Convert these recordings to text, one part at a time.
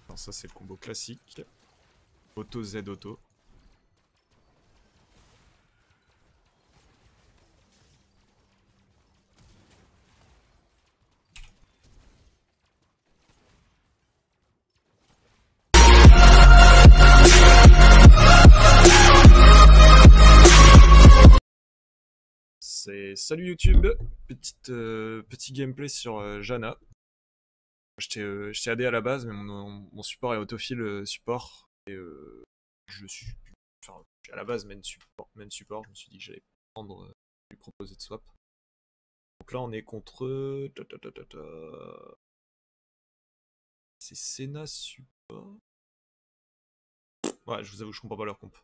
Alors ça c'est le combo classique. Auto Z auto. Salut YouTube, petit gameplay sur Janna. J'étais AD à la base, mais mon support est autofill support. Et je suis. Enfin, à la base main support, je me suis dit que j'allais prendre, lui proposer de swap. Donc là on est contre. C'est Senna support. Ouais, je vous avoue, je comprends pas leur comp.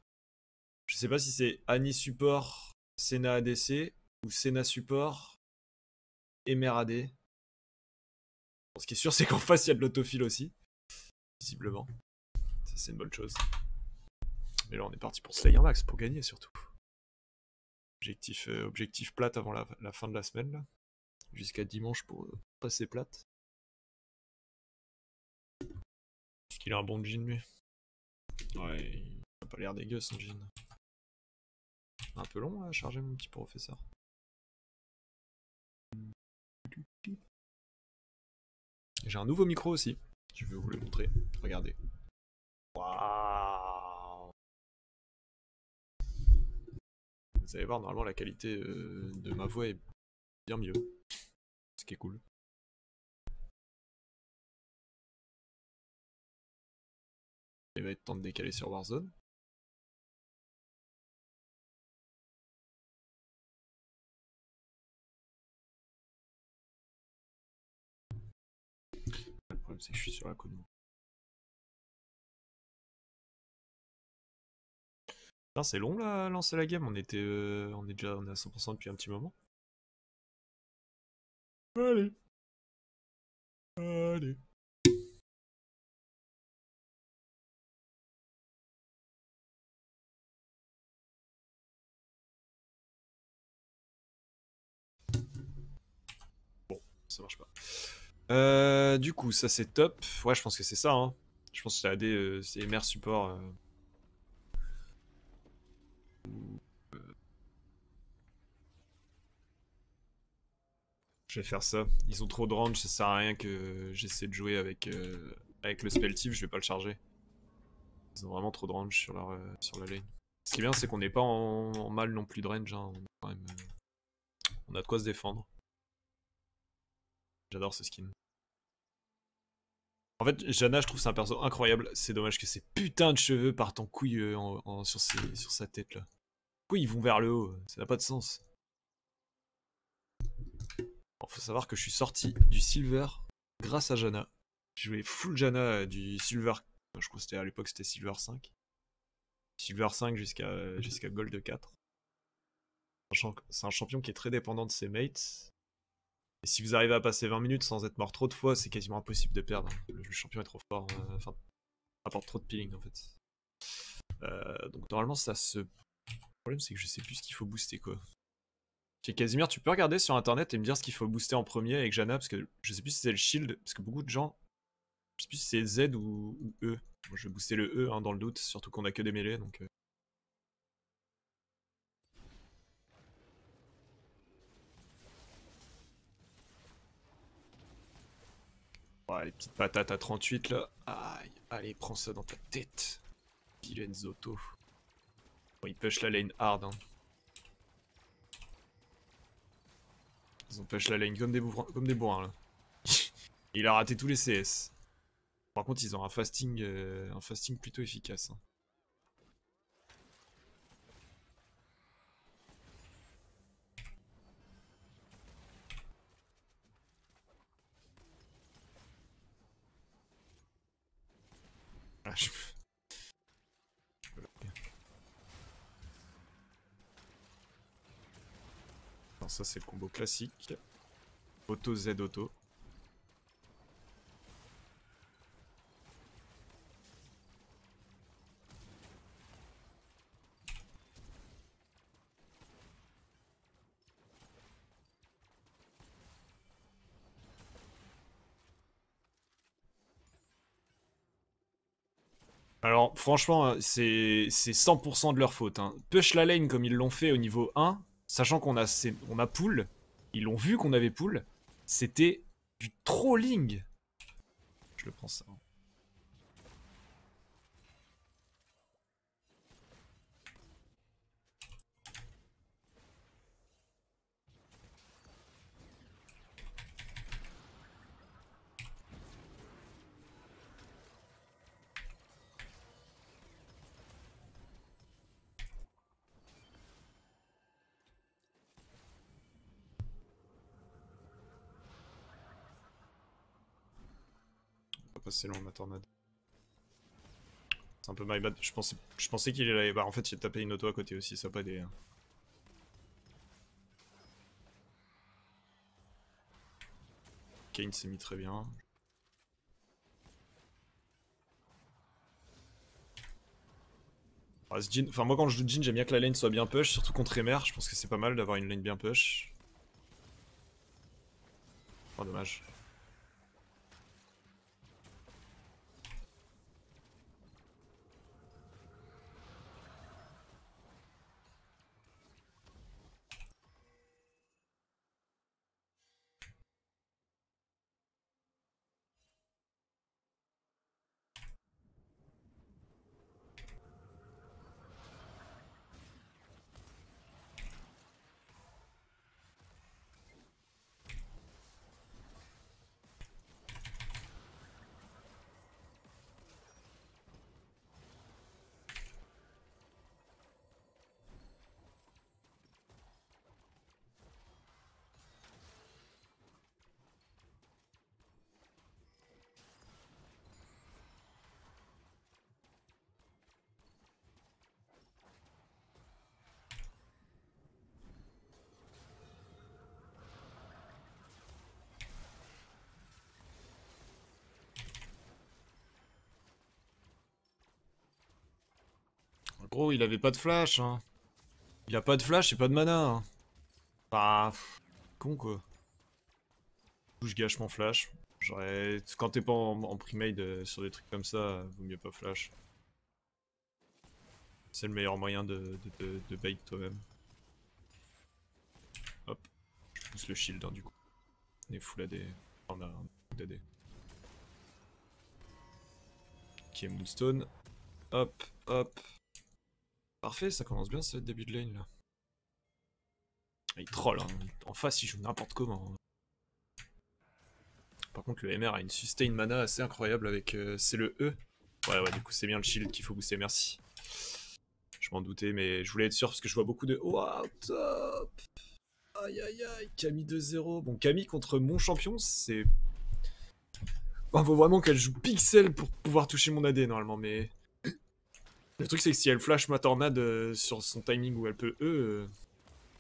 Je sais pas si c'est Annie support, Senna ADC, ou Senna support, Emer AD. Bon, ce qui est sûr, c'est qu'en face, il y a de l'autofil aussi. Visiblement. Ça, c'est une bonne chose. Mais là, on est parti pour Slayer Max, pour gagner surtout. Objectif plate avant la fin de la semaine, là. Jusqu'à dimanche pour passer plate. Est-ce qu'il a un bon jean, lui? Ouais, il a pas l'air dégueu, son jean. Un peu long à charger, mon petit professeur. J'ai un nouveau micro aussi. Je vais vous le montrer. Regardez. Waouh! Vous allez voir, normalement, la qualité de ma voix est bien mieux. Ce qui est cool. Il va être temps de décaler sur Warzone. Le problème c'est que je suis sur la côte. Putain, c'est long là, lancer la game, on est déjà à 100% depuis un petit moment. Allez. Allez. Bon, ça marche pas. Du coup, ça c'est top. Ouais, je pense que c'est ça. Hein. Je pense que c'est AD, c'est Emer support. Je vais faire ça. Ils ont trop de range, ça sert à rien que j'essaie de jouer avec le spelltif, je vais pas le charger. Ils ont vraiment trop de range sur la lane. Ce qui est bien, c'est qu'on n'est pas en mal non plus de range. Hein. On, est quand même, on a de quoi se défendre. J'adore ce skin. En fait, Janna, je trouve c'est un perso incroyable. C'est dommage que ces putains de cheveux partent en couille sur sa tête là. Pourquoi ils vont vers le haut? Ça n'a pas de sens. Bon, faut savoir que je suis sorti du silver grâce à Janna. J'ai joué full Janna du silver. Je crois que c'était à l'époque c'était silver 5. Silver 5 jusqu'à gold 4. C'est un champion qui est très dépendant de ses mates. Et si vous arrivez à passer 20 minutes sans être mort trop de fois, c'est quasiment impossible de perdre. Le champion est trop fort. Enfin, apporte trop de peeling en fait. Donc normalement ça se... Le problème c'est que je sais plus ce qu'il faut booster quoi. Ok, Casimir, tu peux regarder sur internet et me dire ce qu'il faut booster en premier avec Janna, parce que je sais plus si c'est le shield, parce que beaucoup de gens... Je sais plus si c'est Z ou E. Moi je vais booster le E hein, dans le doute, surtout qu'on a que des mêlées donc... Ouais, les petites patates à 38 là. Aïe, allez, prends ça dans ta tête. Vilaine Zoto. Bon, ils push la lane hard. Hein. Ils ont push la lane comme des bourrins là. Il a raté tous les CS. Par contre, ils ont un fasting plutôt efficace. Hein. Ah, Alors ça c'est le combo classique. Auto Z auto. Alors franchement, c'est 100% de leur faute. Hein. Push la lane comme ils l'ont fait au niveau 1, sachant on a pool, ils l'ont vu qu'on avait pool, c'était du trolling. Je le prends ça. On va passer là en ma tornade. C'est un peu my bad. Je pensais qu'il allait. Bah en fait il a tapé une auto à côté aussi, ça a pas aidé. Hein. Kane s'est mis très bien. Ah, enfin moi quand je joue Jhin j'aime bien que la lane soit bien push, surtout contre Emer, je pense que c'est pas mal d'avoir une lane bien push. Oh dommage. Gros il avait pas de flash hein. Il a pas de flash et pas de mana. Hein. Bah, con quoi. Du coup, je gâche mon flash. Quand t'es pas en pre-made sur des trucs comme ça, vaut mieux pas flash. C'est le meilleur moyen de bait toi-même. Hop, je pousse le shield hein, du coup. On est full AD. On a un full AD. Qui est Moonstone. Hop, hop. Parfait, ça commence bien ce début de lane là. Il troll, hein. En face il joue n'importe comment. Hein. Par contre, le MR a une sustain mana assez incroyable avec. C'est le E. Ouais, ouais, du coup, c'est bien le shield qu'il faut booster, merci. Je m'en doutais, mais je voulais être sûr parce que je vois beaucoup de. Waouh, top. Aïe aïe aïe, Camille 2-0. Bon, Camille contre mon champion, c'est. Enfin, faut vraiment qu'elle joue pixel pour pouvoir toucher mon AD normalement, mais. Le truc, c'est que si elle flash ma tornade sur son timing où elle peut E,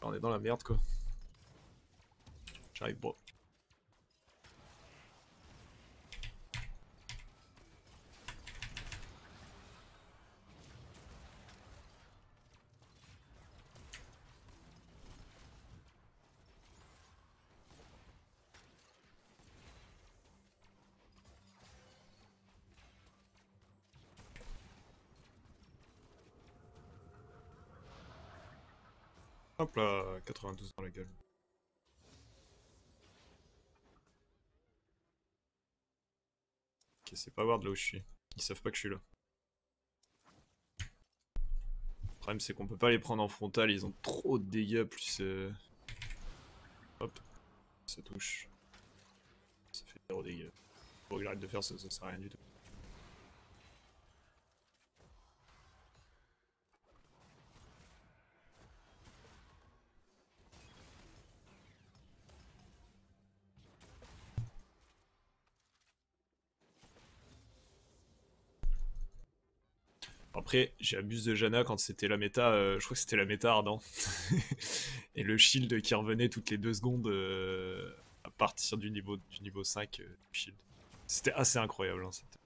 on est dans la merde quoi. J'arrive, bro. Hop là, 92 dans la gueule. Ok, c'est pas voir de là où je suis. Ils savent pas que je suis là. Le problème, c'est qu'on peut pas les prendre en frontal, ils ont trop de dégâts, plus. Hop, ça touche. Ça fait 0 dégâts. Faut que j'arrête de faire ça, ça sert à rien du tout. Après, j'ai abusé de Janna quand c'était la méta, je crois que c'était la méta ardent. Et le shield qui revenait toutes les 2 secondes à partir du niveau 5 du shield. C'était assez incroyable, hein, cette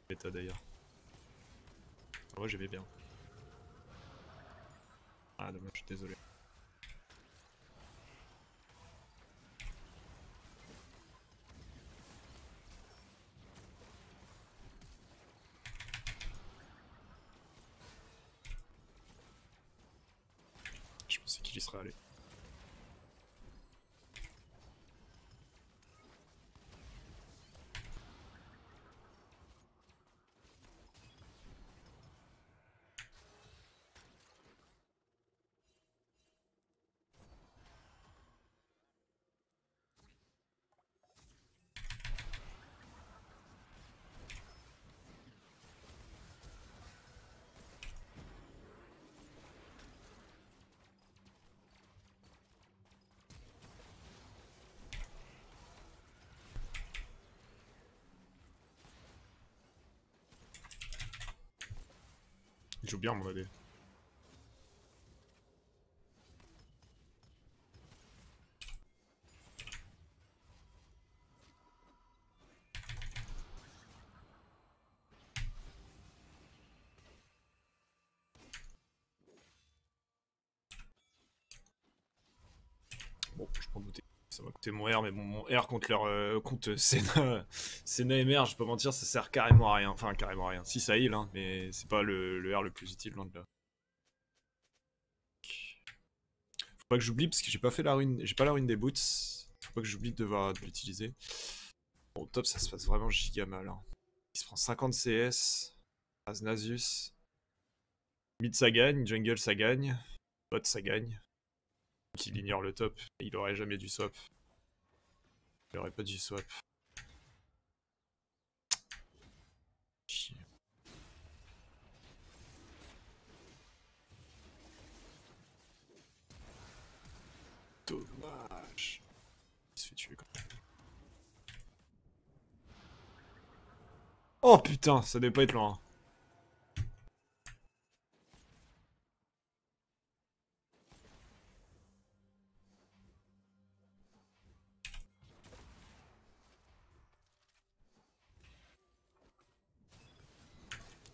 méta d'ailleurs. Moi j'aimais bien. Ah dommage, désolé. pensais qu'il y serait allé. Il joue bien mon AD. Bon, je prends douter. Ça va coûter mon R, mais bon, mon R contre leur contre Senna, Senna et Mer, je peux mentir, ça sert carrément à rien. Enfin, carrément à rien. Si ça heal, hein, mais c'est pas le R le plus utile, loin de là. Faut pas que j'oublie parce que j'ai pas fait la rune, j'ai pas la rune des boots. Faut pas que j'oublie de devoir l'utiliser. Bon, au top, ça se passe vraiment giga mal. Hein. Il se prend 50 CS. Nasus. Mid ça gagne, jungle ça gagne, bot ça gagne. Donc il ignore le top, et il aurait jamais dû swap. Il aurait pas dû swap. Chier. Dommage. Il se fait tuer quand même. Oh putain, ça devait pas être loin.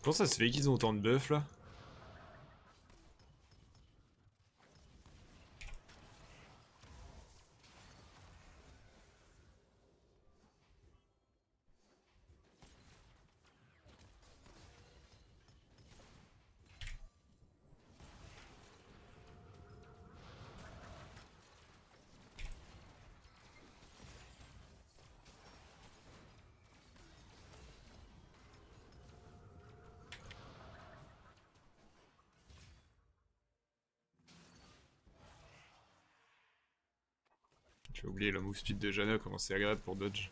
Comment ça se fait qu'ils ont autant de buffs là? J'ai oublié la move speed de Janna, comment c'est agréable pour dodge.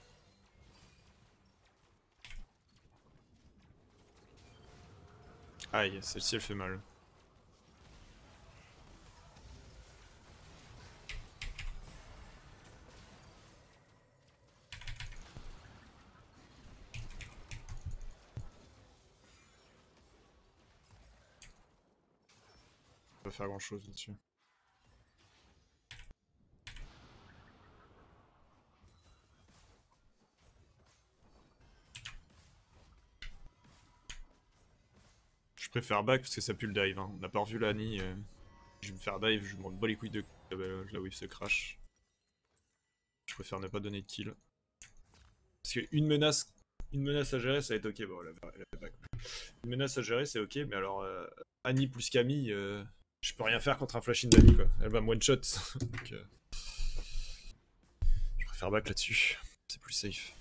Aïe, celle-ci elle fait mal. On va pas faire grand chose là-dessus. Je préfère back parce que ça pue le dive. Hein. On n'a pas revu l'Annie. Je vais me faire dive, je me rends bas les couilles de la wave se crash. Je préfère ne pas donner de kill. Parce qu'une menace à gérer, ça va être ok. Bon, elle a back. Une menace à gérer, c'est ok, mais alors Annie plus Camille, je peux rien faire contre un flash in d'Annie quoi. Elle va me one shot. Donc, je préfère back là-dessus. C'est plus safe.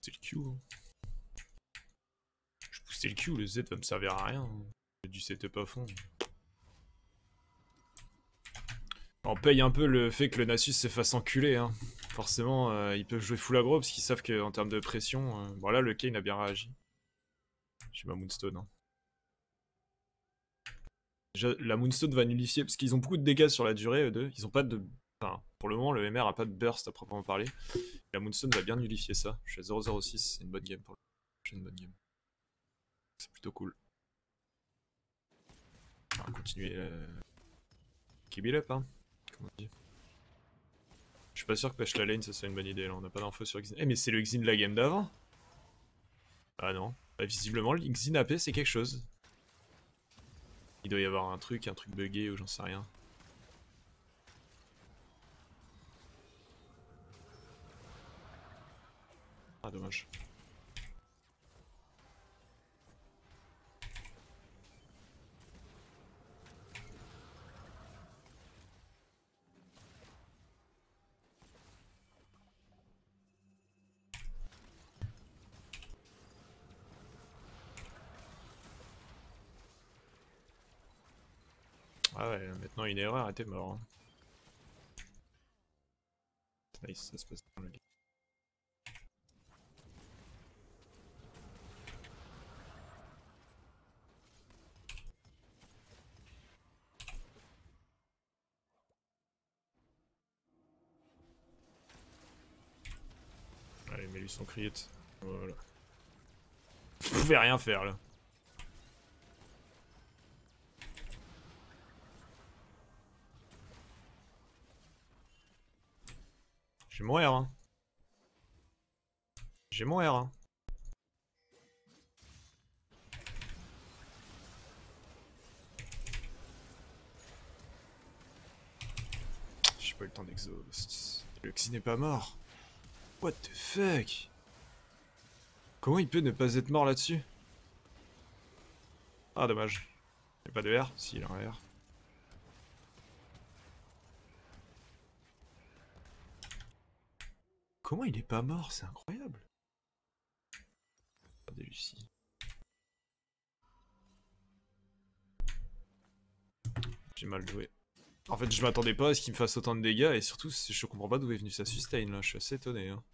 booster le Q. Hein. Je vais booster le Q, le Z va me servir à rien. Hein. J'ai du setup à fond. On paye un peu le fait que le Nasus se fasse enculer. Hein. Forcément, ils peuvent jouer full aggro parce qu'ils savent qu'en termes de pression... Bon là, le Kayn a bien réagi. J'ai ma Moonstone. Hein. Déjà, la Moonstone va nullifier parce qu'ils ont beaucoup de dégâts sur la durée, eux deux. Ils ont pas de... Enfin, pour le moment, le MR a pas de burst à proprement parler. La Moonstone va bien nullifier ça. Je suis à 0,06, c'est une bonne game pour le... C'est une bonne game. C'est plutôt cool. On va continuer... Keep it up, hein. Comment on dit. Je suis pas sûr que pêche la lane, ça soit une bonne idée là, on n'a pas d'infos sur Xin. Eh mais c'est le Xin de la game d'avant. Ah non. Bah, visiblement le Xin AP c'est quelque chose. Il doit y avoir un truc buggé ou j'en sais rien. Ah dommage. Ah ouais, maintenant une erreur était mort. Hein. Nice, ça se passe dans le game. Allez, mets lui son crit. Voilà. Je pouvais rien faire là. J'ai mon R hein. J'ai mon R hein. J'ai pas eu le temps d'exhaust. Le Xi n'est pas mort. What the fuck? Comment il peut ne pas être mort là-dessus? Ah dommage. Il n'y a pas de R? Si, il a un R. Comment il est pas mort? C'est incroyable. Regardez Lucie. J'ai mal joué. En fait, je m'attendais pas à ce qu'il me fasse autant de dégâts et surtout, je comprends pas d'où est venu sa sustain là. Je suis assez étonné. Hein.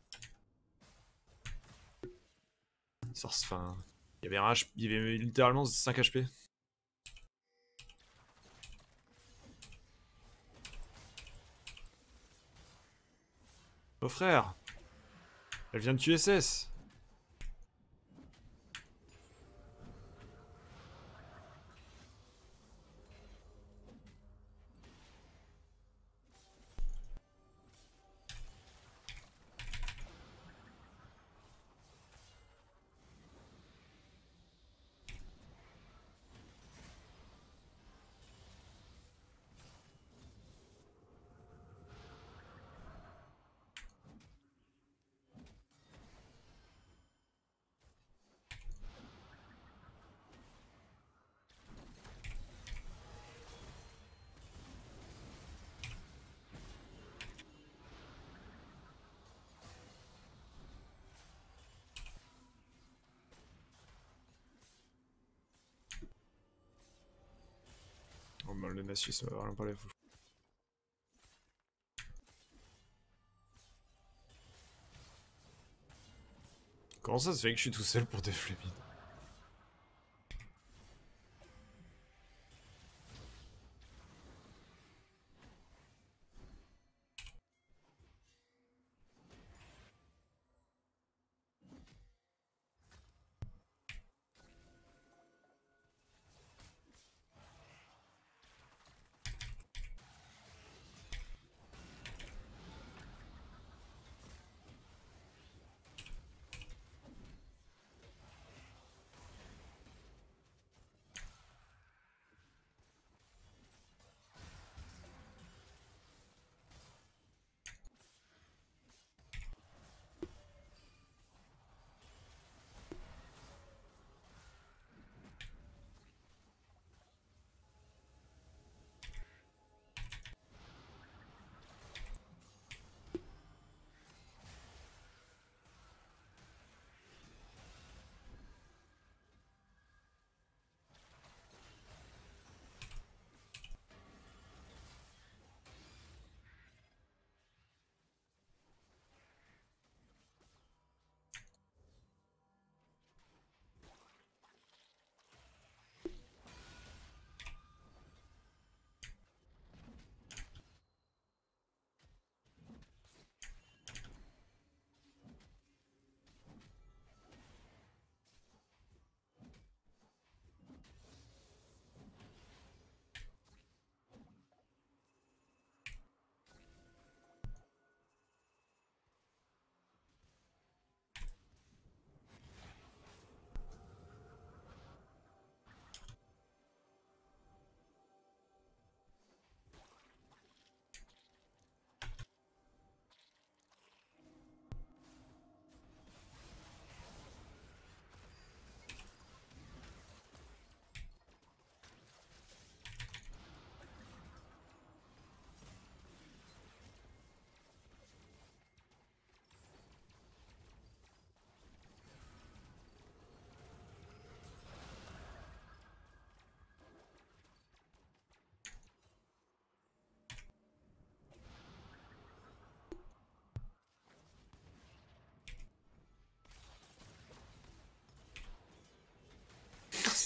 Enfin, il y avait littéralement 5 HP. Oh frère, elle vient de tuer SS. Oh bah le Nasus ça va vraiment pas les fous. Comment ça se fait que je suis tout seul pour défler mid?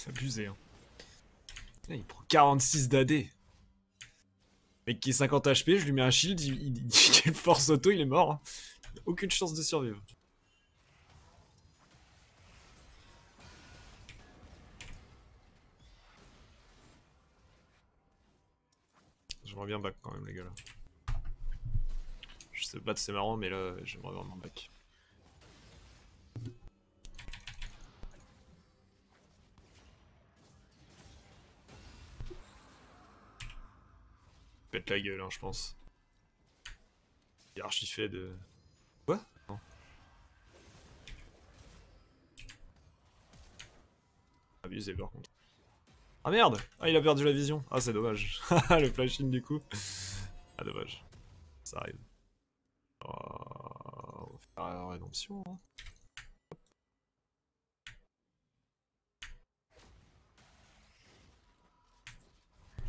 C'est abusé, hein. Là, il prend 46 d'AD. Mec qui est 50 HP, je lui mets un shield, il quelle force auto, il est mort. Hein. Aucune chance de survivre. J'aimerais bien back quand même, les gars, là. Je sais battre, c'est marrant, mais là, j'aimerais vraiment back. Pète la gueule, hein, je pense. Il est archi fait de... Quoi? Non. Abusé par contre. Ah merde! Ah, il a perdu la vision. Ah, c'est dommage. Le flashing du coup. Ah, dommage. Ça arrive. Oh, on va faire la rédemption. Hein.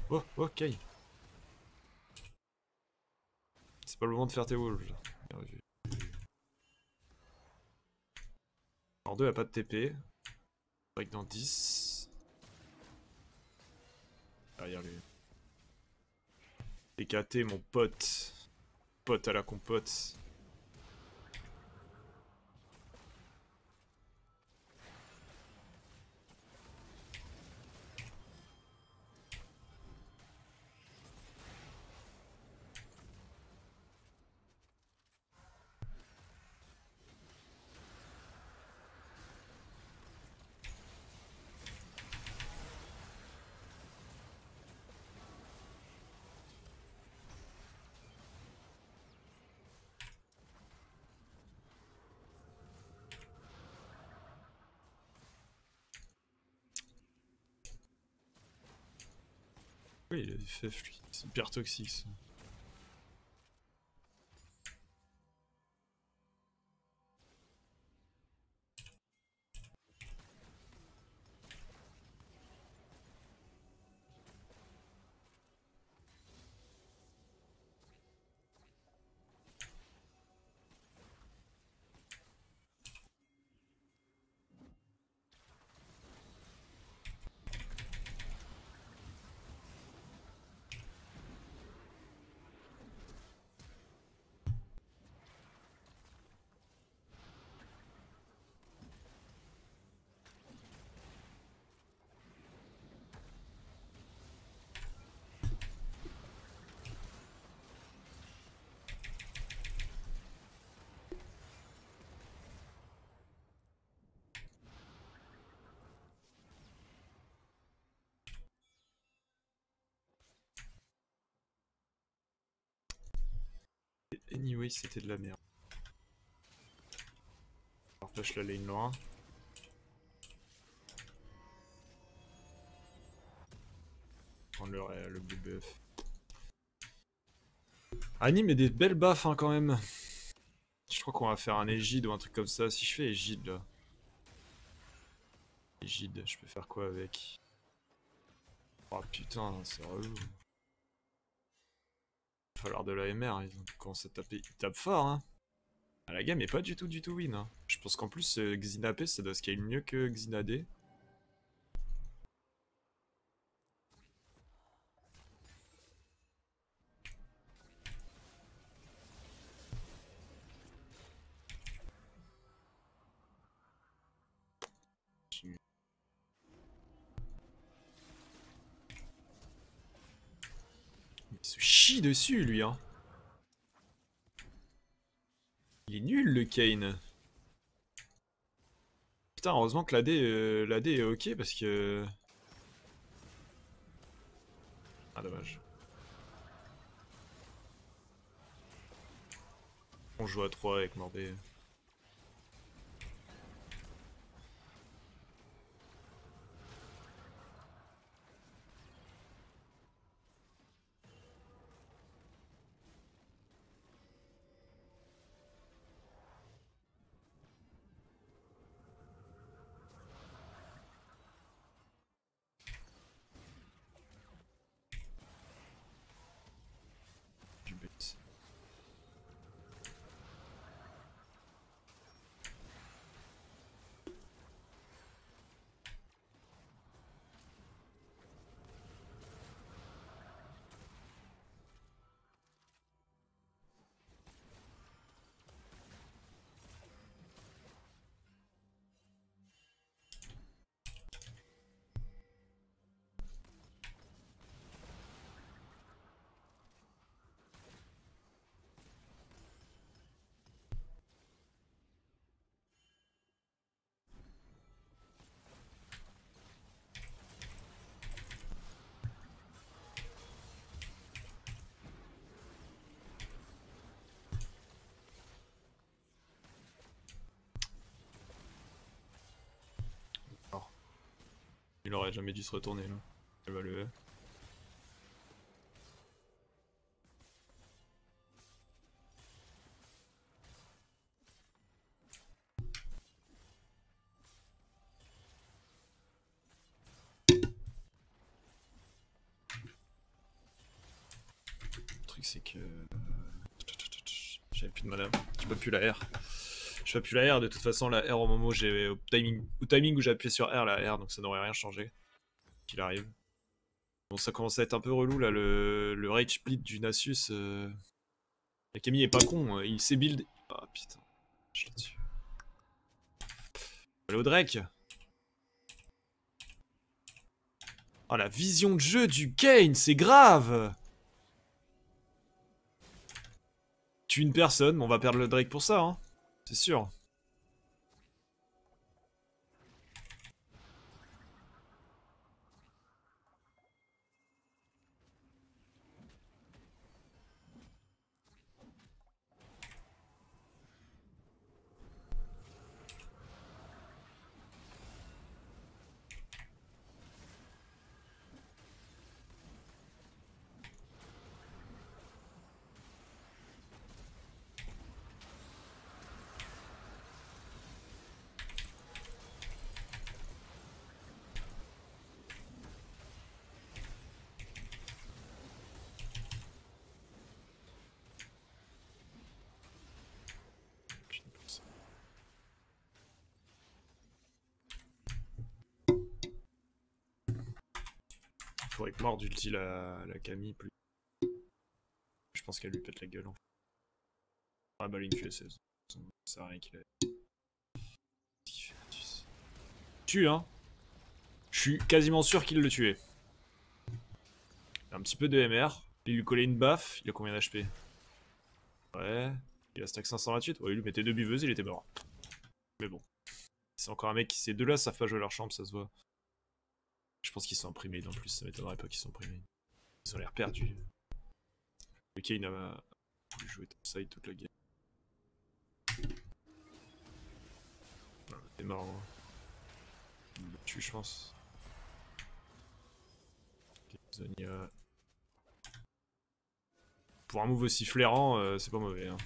Oh, ok. C'est pas le moment de faire tes wolves. Alors 2 a pas de TP. Break dans 10. Derrière lui. TKT, mon pote. Pote à la compote. Oui, il a du FF lui. C'est hyper toxique ça. Anyway, c'était de la merde. Alors flash la lane loin. Prendre le blue buff. Anime et des belles baffes hein, quand même. Je crois qu'on va faire un Égide ou un truc comme ça. Si je fais Égide là. Égide, je peux faire quoi avec? Oh putain, c'est relou. Il va falloir de l'AMR, ils ont commencé à taper. Ils tapent fort hein. Ah, la game est pas du tout win. Hein. Je pense qu'en plus Xinapé ça doit scale mieux que Xinad. Il se chie dessus lui hein. Il est nul le Kane. Putain, heureusement que l'AD est ok parce que... Ah dommage. On joue à 3 avec Mordé. Du but. aurait jamais dû se retourner là. Elle va le... Le truc c'est que... J'avais plus de mana. Je peux plus la R. Je peux plus la R, de toute façon la R au moment où j'ai... Au timing où j'ai appuyé sur R, la R, donc ça n'aurait rien changé. Qu'il arrive. Bon, ça commence à être un peu relou là, le rage split du Nasus. La Camille est pas con, il sait build. Ah putain, je l'ai dessus. Allô Drake. Oh la vision de jeu du Kane, c'est grave. Tue une personne, on va perdre le Drake pour ça, hein. C'est sûr. Faudrait que Mord ulti la Camille plus. Je pense qu'elle lui pète la gueule en fait. Ah bah une QSS. Ça sert à rien qu'il a. Tue hein. Je suis quasiment sûr qu'il le tuait. Un petit peu de MR. Il lui collait une baffe. Il a combien d'HP? Ouais. Il a stack 528. Ouais, il lui mettait 2 buveuses, il était mort. Mais bon. C'est encore un mec qui... Ces deux-là savent pas jouer leur chambre, ça se voit. Je pense qu'ils sont imprimés en plus, ça m'étonnerait pas qu'ils sont imprimés. Ils ont l'air perdus. Le Kane a voulu jouer topside toute la game. C'est mort. Hein. Il le tue, je pense. Okay, Zonia. Pour un move aussi flairant, c'est pas mauvais. Hein.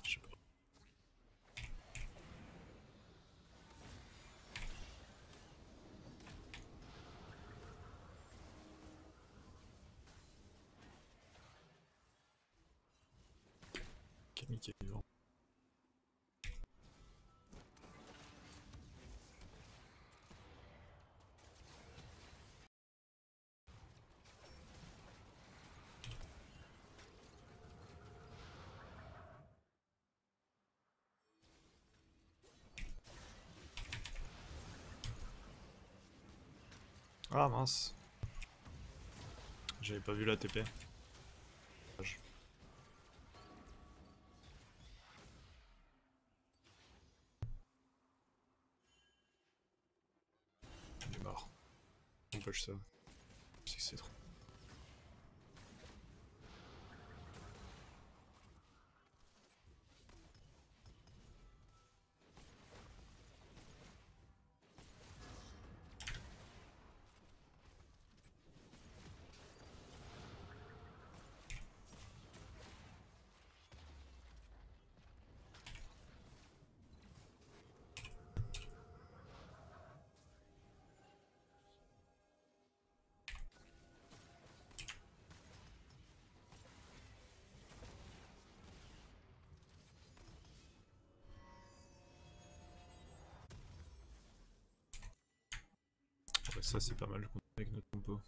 Je sais pas. Camille qui est vivant. Ah mince. J'avais pas vu la TP. Il est mort. On push ça. Je sais que c'est trop. Ça c'est pas mal avec notre compo.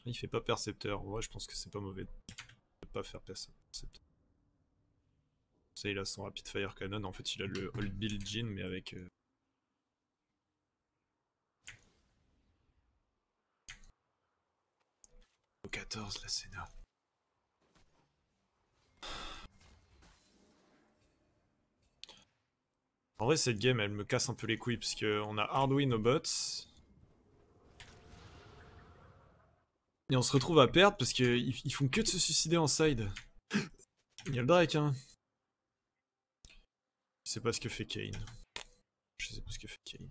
Il fait pas percepteur. Ouais, je pense que c'est pas mauvais de pas faire percepteur. Ça, il a son rapid fire cannon. En fait, il a le old build Jin, mais avec. Au 14, la Senna. En vrai, cette game, elle me casse un peu les couilles, parce qu'on a Hardwin au bot. Et on se retrouve à perdre, parce qu'ils font que de se suicider en side. Il y a le Drake, hein. Je sais pas ce que fait Kane. Je sais pas ce que fait Kane.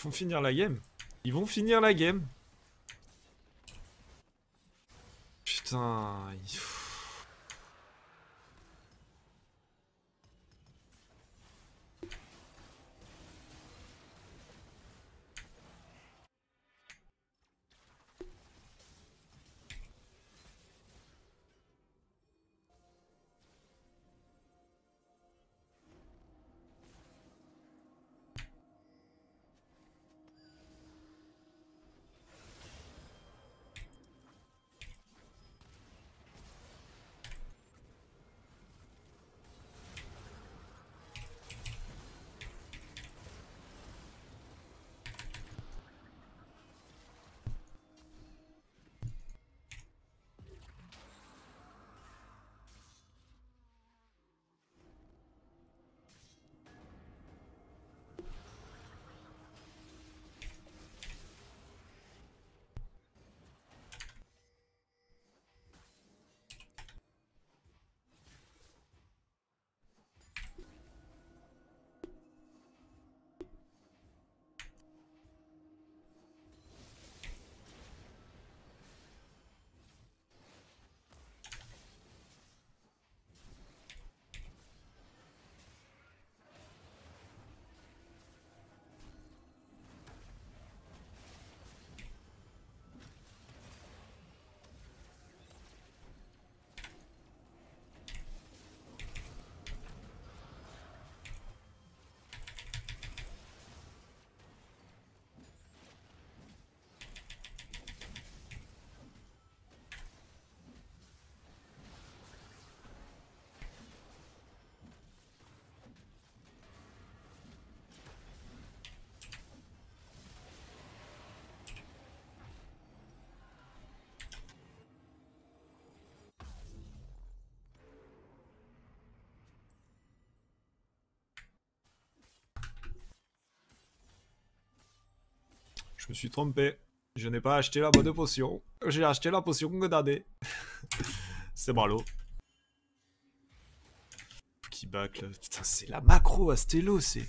Ils vont finir la game. Ils vont finir la game. Putain. Je me suis trompé. Je n'ai pas acheté la bonne potion. J'ai acheté la potion Godadé. C'est bralo. Qui back là. Putain, c'est la macro Astello. C'est.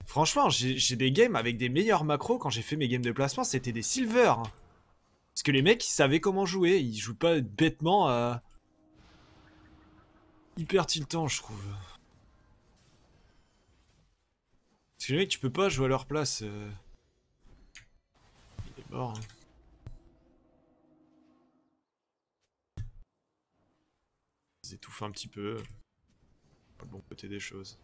Franchement, j'ai des games avec des meilleurs macros. Quand j'ai fait mes games de placement, c'était des silver. Hein. Parce que les mecs, ils savaient comment jouer. Ils jouent pas bêtement à. Hyper tiltant, je trouve. Parce que les mecs, tu peux pas jouer à leur place. Il est mort. Hein. Ils étouffent un petit peu. Pas le bon côté des choses.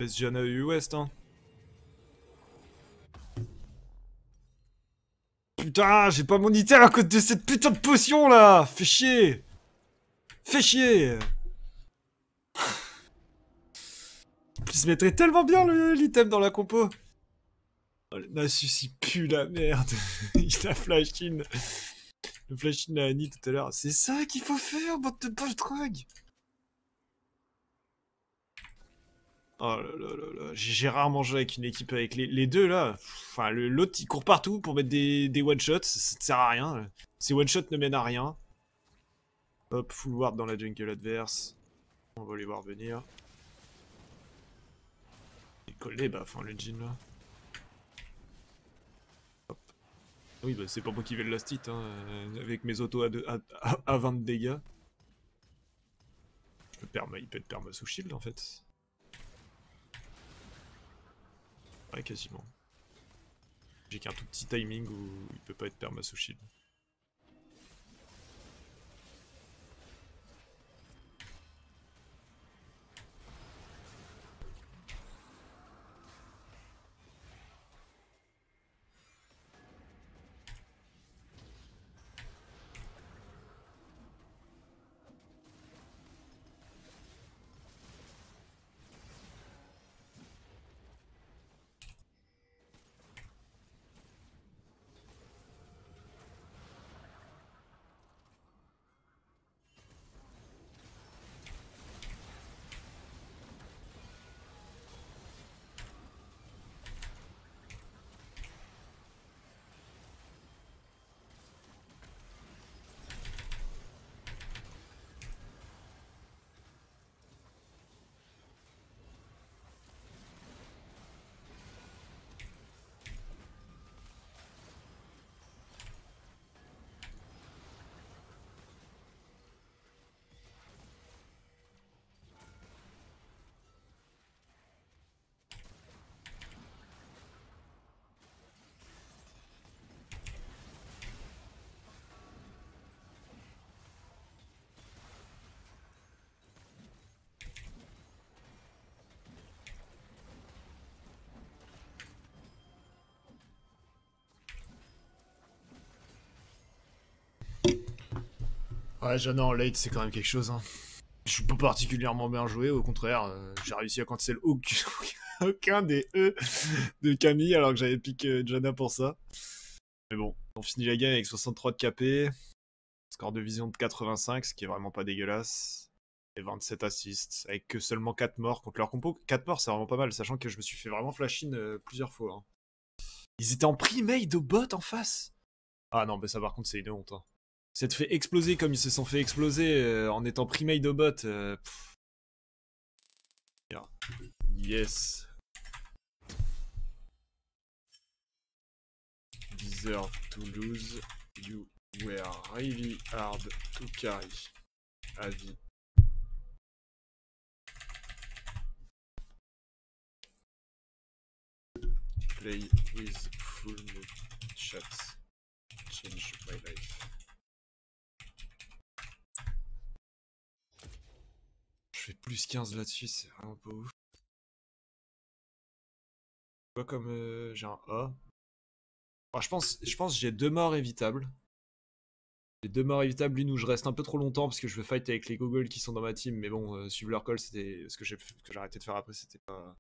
Best Jana EU West, hein. Putain, j'ai pas mon item à cause de cette putain de potion là. Fais chier. Fais chier. En plus, je mettrais tellement bien l'item dans la compo. Oh, le Nasus, il pue la merde. Il a flash-in. Le flash-in à Annie tout à l'heure. C'est ça qu'il faut faire, bande de bulltrug. Oh là là là là. J'ai rarement joué avec une équipe avec les deux là. Enfin, l'autre il court partout pour mettre des one-shots. Ça ne sert à rien. Ces one-shots ne mènent à rien. Hop, full ward dans la jungle adverse. On va les voir venir. Il colle les baffes, hein, le Jhin là. Hop. Oui, bah c'est pas moi qui vais le last hit, hein, avec mes autos à 20 de dégâts. Il peut être perma sous shield en fait. Ouais, quasiment. J'ai qu'un tout petit timing où il peut pas être perma sous shield. Ouais, Jana en late, c'est quand même quelque chose. Hein. Je suis pas particulièrement bien joué, au contraire, j'ai réussi à cancel aucun des E de Camille alors que j'avais pick Jana pour ça. Mais bon, on finit la game avec 63 de KP, score de vision de 85, ce qui est vraiment pas dégueulasse, et 27 assists, avec que seulement 4 morts contre leur compo. 4 morts, c'est vraiment pas mal, sachant que je me suis fait vraiment flash-in plusieurs fois. Hein. Ils étaient en pre-made au bot en face. Ah non, mais ça par contre, c'est une honte. Hein. S'être fait exploser comme ils se sont fait exploser en étant pre-made au bot. Yeah. Yes. Deserve to lose. You were really hard to carry. Avis. Play with full chat. Change my life. Je fais plus 15 là-dessus, c'est vraiment pas ouf. Quoi comme j'ai un A. Enfin, je pense que j'ai 2 morts évitables. J'ai 2 morts évitables, l'une où je reste un peu trop longtemps parce que je veux fight avec les gogoles qui sont dans ma team, mais bon, suivre leur call, c'était ce que j'ai arrêté de faire après, c'était pas.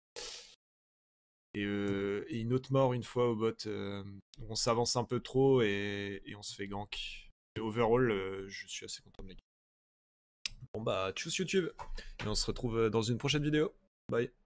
Et une autre mort une fois au bot, où on s'avance un peu trop et on se fait gank. Et overall, je suis assez content de la game. Bon bah, tchuss YouTube, et on se retrouve dans une prochaine vidéo. Bye.